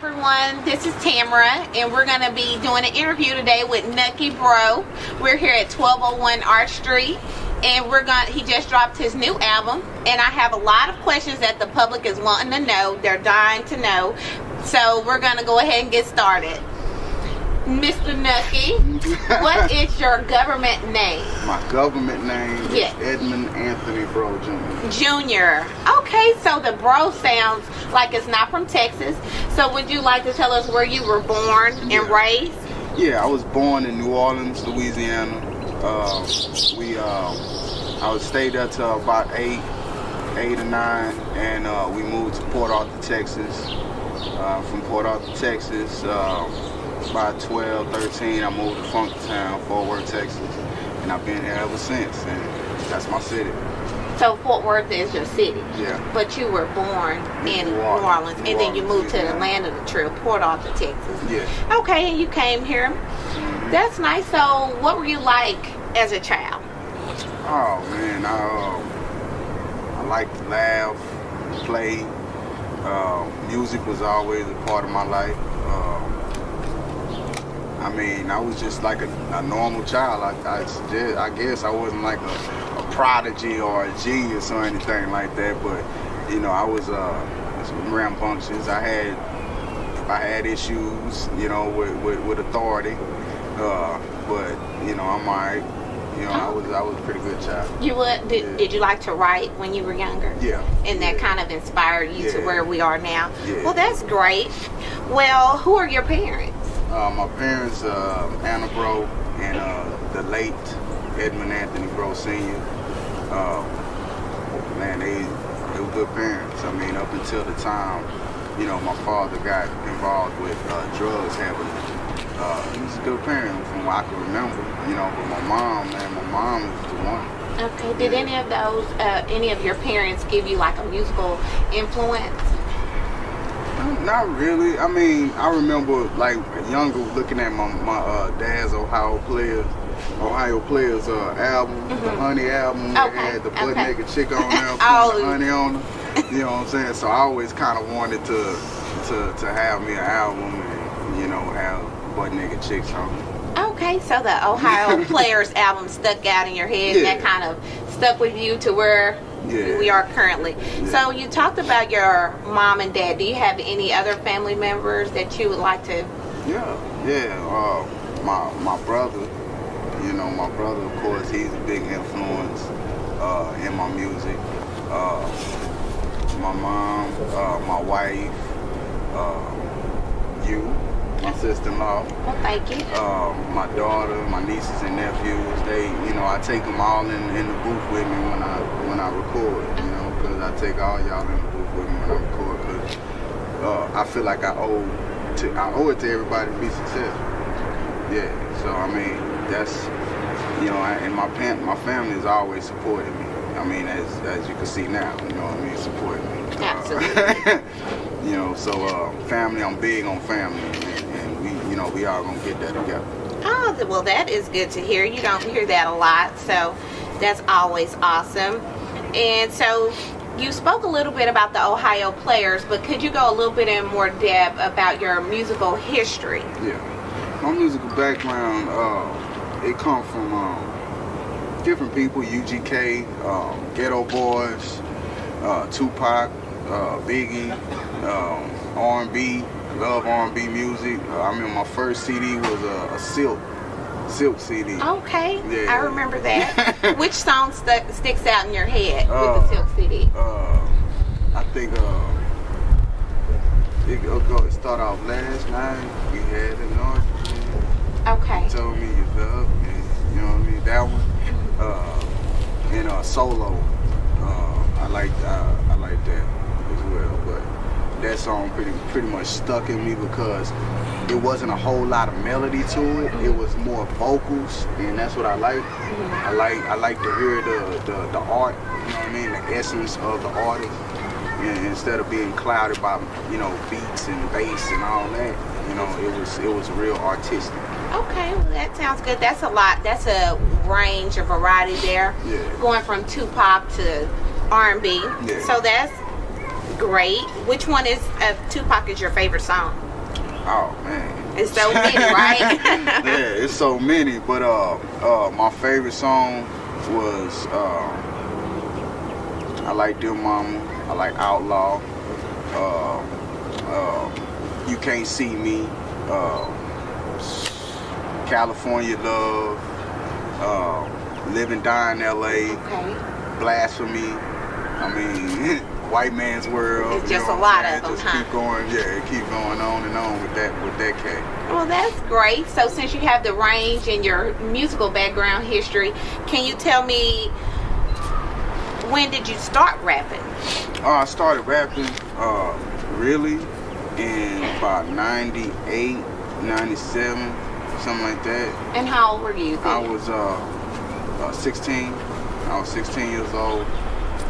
everyone, this is Tamara, and we're going to be doing an interview today with Nucky Breaux. We're here at 1201 Arch Street, and he just dropped his new album, and I have a lot of questions that the public is wanting to know. They're dying to know, so we're going to go ahead and get started. Mr. Nucky, what is your government name? My government name is Edmund Anthony Breaux Jr. Junior. Okay, so the Breaux sounds like it's not from Texas. So would you like to tell us where you were born and raised? Yeah, I was born in New Orleans, Louisiana. I was stayed there till about 8 or 9, and we moved to Port Arthur, Texas. From Port Arthur, Texas, by 12, 13, I moved to Funktown, Fort Worth, Texas, and I've been here ever since, and that's my city. So Fort Worth is your city? Yeah. But you were born in New Orleans, and then you moved to the land of the true, Port Arthur, Texas. Yeah. Okay, and you came here. That's nice. So what were you like as a child? Oh, man, I like to laugh, play. Music was always a part of my life. I mean, I was just like a normal child. I guess I wasn't like a prodigy or a genius or anything like that, but you know, I was rambunctious. I had issues, you know, with authority, but you know, I'm alright. You know, I was a pretty good child. You would? Did you like to write when you were younger? Yeah. And that kind of inspired you to where we are now? Yeah. Well, that's great. Well, who are your parents? My parents, Anna Breaux and the late Edmund Anthony Breaux Sr. Man, they were good parents. I mean, up until the time, you know, my father got involved with drugs heavily. He was a good parent from what I can remember, you know, but my mom was the one. Okay, did any of your parents give you like a musical influence? Not really. I mean, I remember like younger looking at my dad's Ohio Players album, the Honey album, that had the butt naked chick on there, putting the honey on her. You know what I'm saying? So I always kind of wanted to have me an album and, you know, have butt naked chicks on it. Okay, so the Ohio Players album stuck out in your head, and that kind of stuck with you to where we are currently. Yeah. So you talked about your mom and dad. Do you have any other family members that you would like to? My brother. You know, my brother, of course, he's a big influence in my music. My mom, my wife, my sister-in-law. Well, thank you. My daughter, my nieces and nephews. They, you know, I take them all in the booth with me when I record. You know, because I take all y'all in the booth with me when I record. Because I feel like I owe it to everybody to be successful. Yeah. So I mean, that's, you know, and my family has always supported me. I mean, as you can see now, you know what I mean, supporting me. Absolutely. You know, so family, I'm big on family, and we, you know, we all gonna get that together. Oh, well, that is good to hear. You don't hear that a lot, so that's always awesome. And so you spoke a little bit about the Ohio Players, but could you go a little bit in more depth about your musical history? Yeah, my musical background, it comes from different people, UGK, Ghetto Boys, Tupac, Biggie, R&B, love R&B music. I mean, my first CD was a Silk CD. Okay, yeah. I remember that. Which song sticks out in your head with the Silk CD? I think it start off last night. We had an argument. Okay. You told me you love me. You know what I mean? That one. And Solo. I like that as well. But that song pretty much stuck in me because it wasn't a whole lot of melody to it. It was more vocals, and that's what I like. I like to hear the art. You know what I mean? The essence of the artist, and instead of being clouded by, you know, beats and bass and all that. You know, it was real artistic. Okay, well, that sounds good. That's a lot. That's a range of variety there. Yeah. Going from Tupac to R&B. Yeah. So that's great. Which one of Tupac is your favorite song? Oh man, It's so many, right? yeah, it's so many. But my favorite song was I like Dear Mama. I like Outlaw. You Can't See Me. California Love. Live and Die in L.A. Okay. Blasphemy. I mean, White Man's World. It's just you know a lot what I'm of them, saying? huh? Keep going, yeah, it keep going on and on with that cat. Well, that's great. So since you have the range in your musical background history, can you tell me, when did you start rapping? I started rapping really in about 98, 97, something like that. And how old were you then? I was 16. I was 16 years old,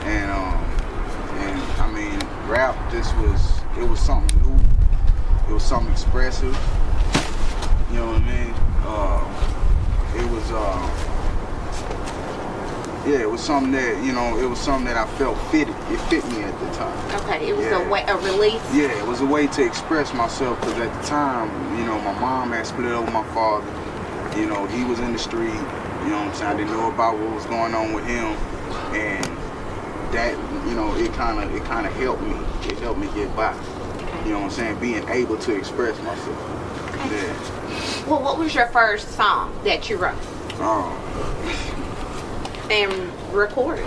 and I mean, rap. It was something new. It was something expressive. You know what I mean? It was yeah, it was something that, you know, it was something that I felt fitted. It fit me at the time. Okay, it was Yeah. a release. Yeah, it was a way to express myself, because at the time, you know, my mom had split up with my father. You know, he was in the street. You know what I'm saying? I didn't know about what was going on with him, and that, you know, it kind of helped me. It helped me get by. You know what I'm saying? Being able to express myself. Okay. Yeah. Well, what was your first song that you wrote and recorded?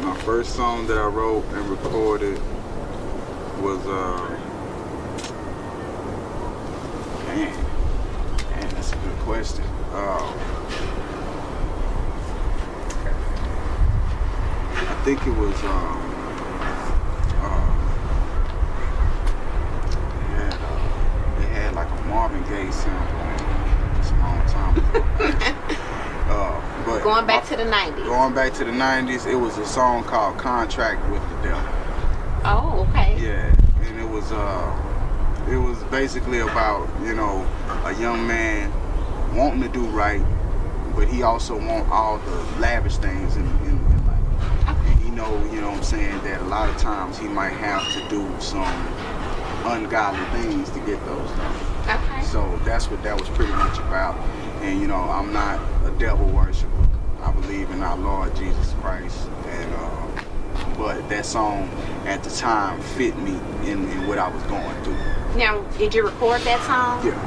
My first song that I wrote and recorded was man, that's a good question. I think it was it had like a Marvin Gaye sample in it. It's a long time ago. But Going back to the 90s. Going back to the 90s, it was a song called Contract with the Devil. Oh, okay. Yeah, and it was basically about, you know, a young man wanting to do right, but he also want all the lavish things in life. And he know, you know what I'm saying, that a lot of times he might have to do some ungodly things to get those things. Okay. So that's what that was pretty much about. And, you know, I'm not a devil worshiper. I believe in our Lord Jesus Christ. And but that song at the time fit me in what I was going through. Now, did you record that song? Yeah.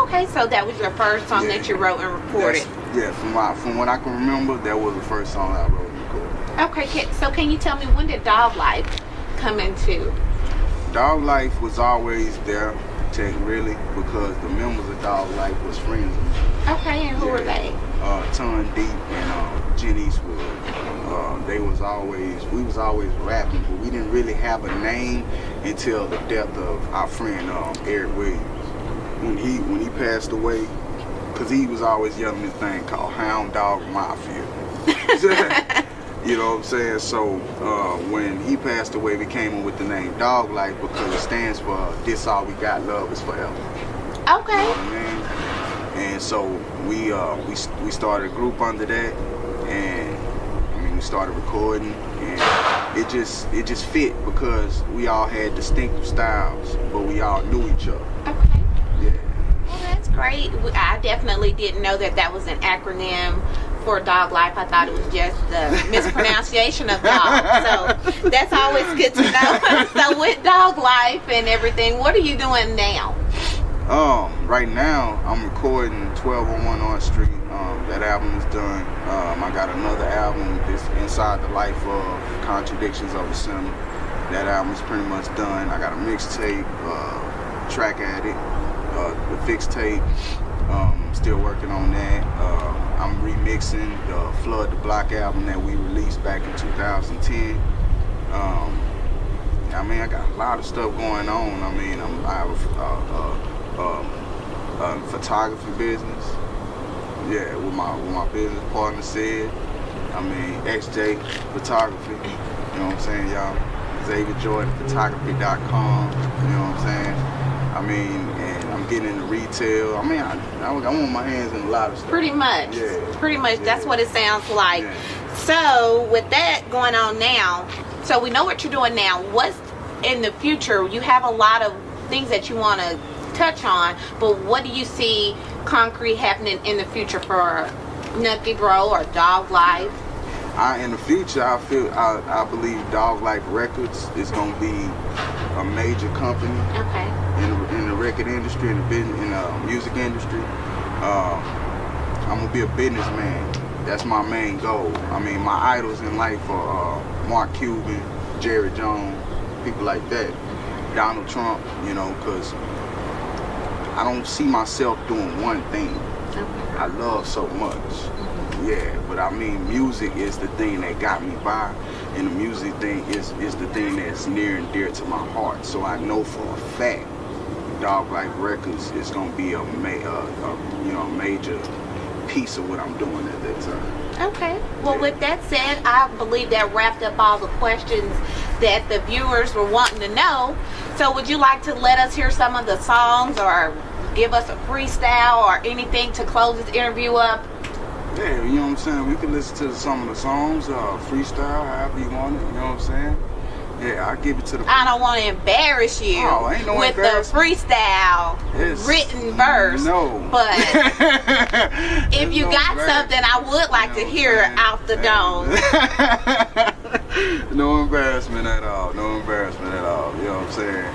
Okay, so that was your first song that you wrote and recorded. Yeah, from what I can remember, that was the first song I wrote and recorded. Okay, so can you tell me, when did Dog Life come into? Dog Life was always there, really, because the members of Dog Life was friends of me. Okay, and who were they? Ton Deep and Jen Eastwood. We was always rapping, but we didn't really have a name until the death of our friend Eric Williams. When he passed away, because he was always yelling this thing called Hound Dog Mafia. You know what I'm saying? So when he passed we came up with the name Dog Life, because it stands for This All We Got, Love Is Forever. Okay. You know what I mean? And so we started a group under that, and I mean, we started recording, and it just fit, because we all had distinctive styles, but we all knew each other. Okay. Yeah. Well, that's great. I definitely didn't know that was an acronym for Dog Life. I thought it was just the mispronunciation of dog. So that's always good to know. So with Dog Life and everything, what are you doing now? Right now I'm recording 1201 Orange Street. That album is done. I got another album, this Inside the Life of Contradictions of a Sinner. That album is pretty much done. I got a mixtape, Track Addict, the fixed tape. Still working on that. I'm remixing the Flood the Block album that we released back in 2010. I mean, I got a lot of stuff going on. I mean, I have a photography business. Yeah, with my business partner Sid. I mean, XJ Photography. You know what I'm saying, y'all? XavierJordanPhotography.com. You know what I'm saying? I mean, and I'm getting into retail. I mean, I want my hands in a lot of stuff. Pretty much. Yeah. Pretty much. Yeah. That's what it sounds like. Yeah. So with that going on now, so we know what you're doing now. What's in the future? You have a lot of things that you want to touch on, but what do you see concrete happening in the future for Nucky Breaux or Dog Life? In the future, I believe Dog Life Records is going to be a major company in the record industry, in the music industry. I'm going to be a businessman. That's my main goal. I mean, my idols in life are Mark Cuban, Jerry Jones, people like that, Donald Trump, you know, because I don't see myself doing one thing. I love so much. Yeah, but I mean, music is the thing that got me by, and the music thing is the thing that's near and dear to my heart. So I know for a fact, Dog Life Records is gonna be a major piece of what I'm doing at that time. Okay. Well, with that said, I believe that wrapped up all the questions that the viewers were wanting to know. So would you like to let us hear some of the songs, or give us a freestyle or anything to close this interview up? Yeah, you know what I'm saying? We can listen to some of the songs, freestyle, however you want it, you know what I'm saying? Yeah, I'll give it to the... I don't want to embarrass you with the freestyle written verse. No. But if you got something, I would like to hear out the dome. No embarrassment at all. No embarrassment at all. You know what I'm saying?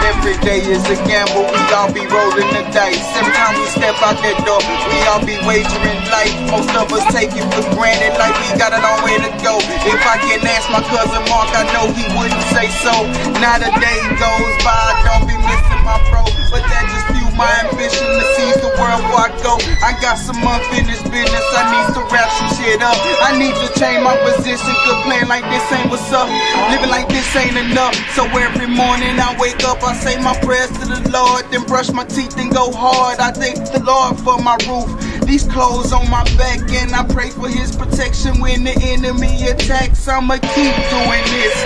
Every day is a gamble, we all be rolling the dice. Every time we step out that door, we all be wagering life. Most of us take it for granted, like we got a long way to go. If I can ask my cousin Mark, I know he wouldn't say so. Not a day goes by, I don't be missing my bro. But that just fuel my ambition to seize the world where I go. I got some unfinished business, I need to wrap some shit up. I need to change my position, cause playing like this ain't what's up. Living like this ain't enough. So every morning I wake up, I say my prayers to the Lord, then brush my teeth and go hard. I thank the Lord for my roof, these clothes on my back, and I pray for his protection when the enemy attacks. I'ma keep doing this,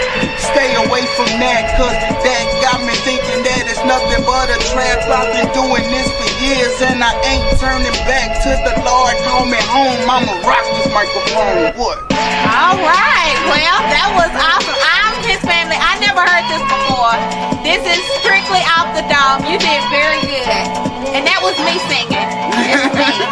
stay away from that, cause that got me thinking that it's nothing but a trap. I've been doing this for years and I ain't turning back. Till the Lord call me home, I'ma rock this microphone. What? Alright, well, that was awesome. I'm his family. I never heard this before. This is strictly off the dome. You did very good. And that was me singing. It's me.